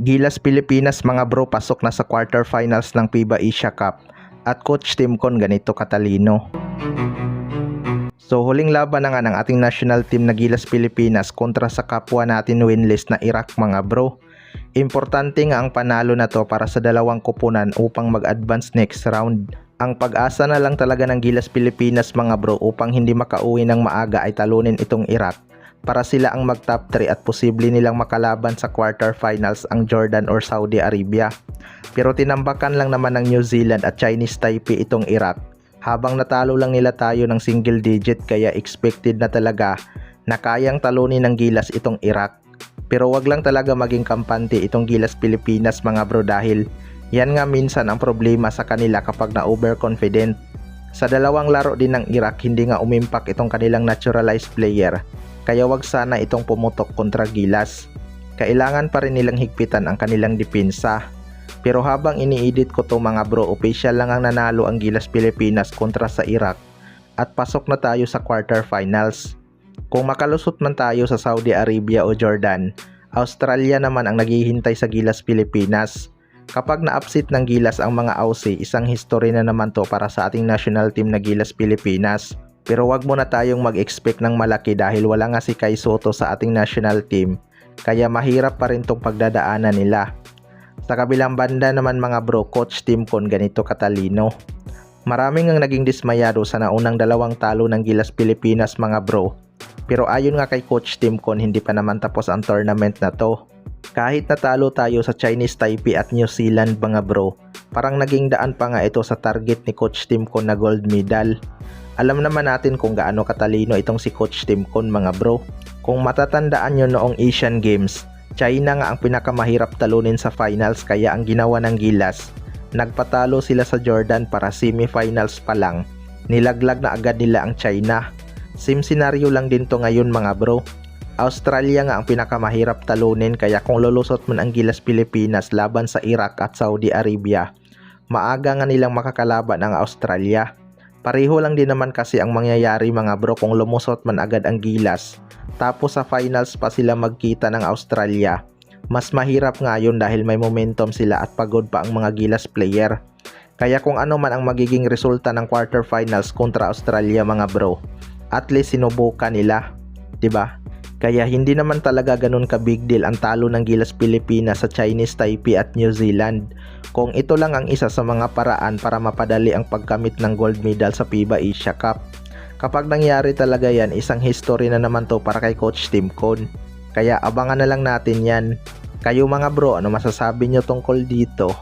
Gilas Pilipinas mga bro, pasok na sa quarterfinals ng FIBA Asia Cup at Coach Tim Con ganito katalino. So huling laban na nga ng ating national team na Gilas Pilipinas kontra sa kapwa natin winless na Iraq mga bro. Importante nga ang panalo na to para sa dalawang koponan upang mag-advance next round. Ang pag-asa na lang talaga ng Gilas Pilipinas mga bro upang hindi makauwi ng maaga ay talunin itong Iraq para sila ang mag-top 3 at posible nilang makalaban sa quarterfinals ang Jordan or Saudi Arabia. Pero tinambakan lang naman ng New Zealand at Chinese Taipei itong Iraq. Habang natalo lang nila tayo ng single digit kaya expected na talaga na kayang talunin ng Gilas itong Iraq. Pero wag lang talaga maging kampante itong Gilas Pilipinas mga bro dahil yan nga minsan ang problema sa kanila kapag na overconfident. Sa dalawang laro din ng Iraq hindi nga umimpak itong kanilang naturalized player. Kaya wag sana itong pumutok kontra Gilas. Kailangan pa rin nilang higpitan ang kanilang depensa. Pero habang ini-edit ko to mga bro, official lang ang nanalo ang Gilas Pilipinas kontra sa Iraq at pasok na tayo sa quarterfinals. Kung makalusot man tayo sa Saudi Arabia o Jordan, Australia naman ang naghihintay sa Gilas Pilipinas. Kapag na-upset ng Gilas ang mga Aussie, isang history na naman to para sa ating national team na Gilas Pilipinas. Pero wag muna tayong mag-expect ng malaki dahil wala nga si Kai Sotto sa ating national team. Kaya mahirap pa rin tong pagdadaanan nila. Sa kabilang banda naman mga bro, Coach Tim Con ganito katalino. Maraming ang naging dismayado sa naunang dalawang talo ng Gilas Pilipinas mga bro. Pero ayon nga kay Coach Tim Con, hindi pa naman tapos ang tournament na to. Kahit natalo tayo sa Chinese Taipei at New Zealand mga bro, parang naging daan pa nga ito sa target ni Coach Tim Con na gold medal. Alam naman natin kung gaano katalino itong si Coach Tim Con mga bro. Kung matatandaan nyo noong Asian Games, China nga ang pinakamahirap talunin sa finals kaya ang ginawa ng Gilas, nagpatalo sila sa Jordan para semifinals pa lang, nilaglag na agad nila ang China. Same scenario lang din to ngayon mga bro. Australia nga ang pinakamahirap talunin kaya kung lulusot man ang Gilas Pilipinas laban sa Iraq at Saudi Arabia, maaga nga nilang makakalaban ang Australia. Pareho lang din naman kasi ang mangyayari mga bro kung lumusot man agad ang Gilas tapos sa finals pa sila magkita ng Australia. Mas mahirap nga yun dahil may momentum sila at pagod pa ang mga Gilas player. Kaya kung ano man ang magiging resulta ng quarterfinals kontra Australia mga bro, at least sinubukan nila, 'di ba? Kaya hindi naman talaga ganun ka big deal ang talo ng Gilas Pilipinas sa Chinese Taipei at New Zealand. Kung ito lang ang isa sa mga paraan para mapadali ang pagkamit ng gold medal sa FIBA Asia Cup. Kapag nangyari talaga yan, isang history na naman to para kay Coach Tim Con. Kaya abangan na lang natin yan. Kayo mga bro, ano masasabi nyo tungkol dito?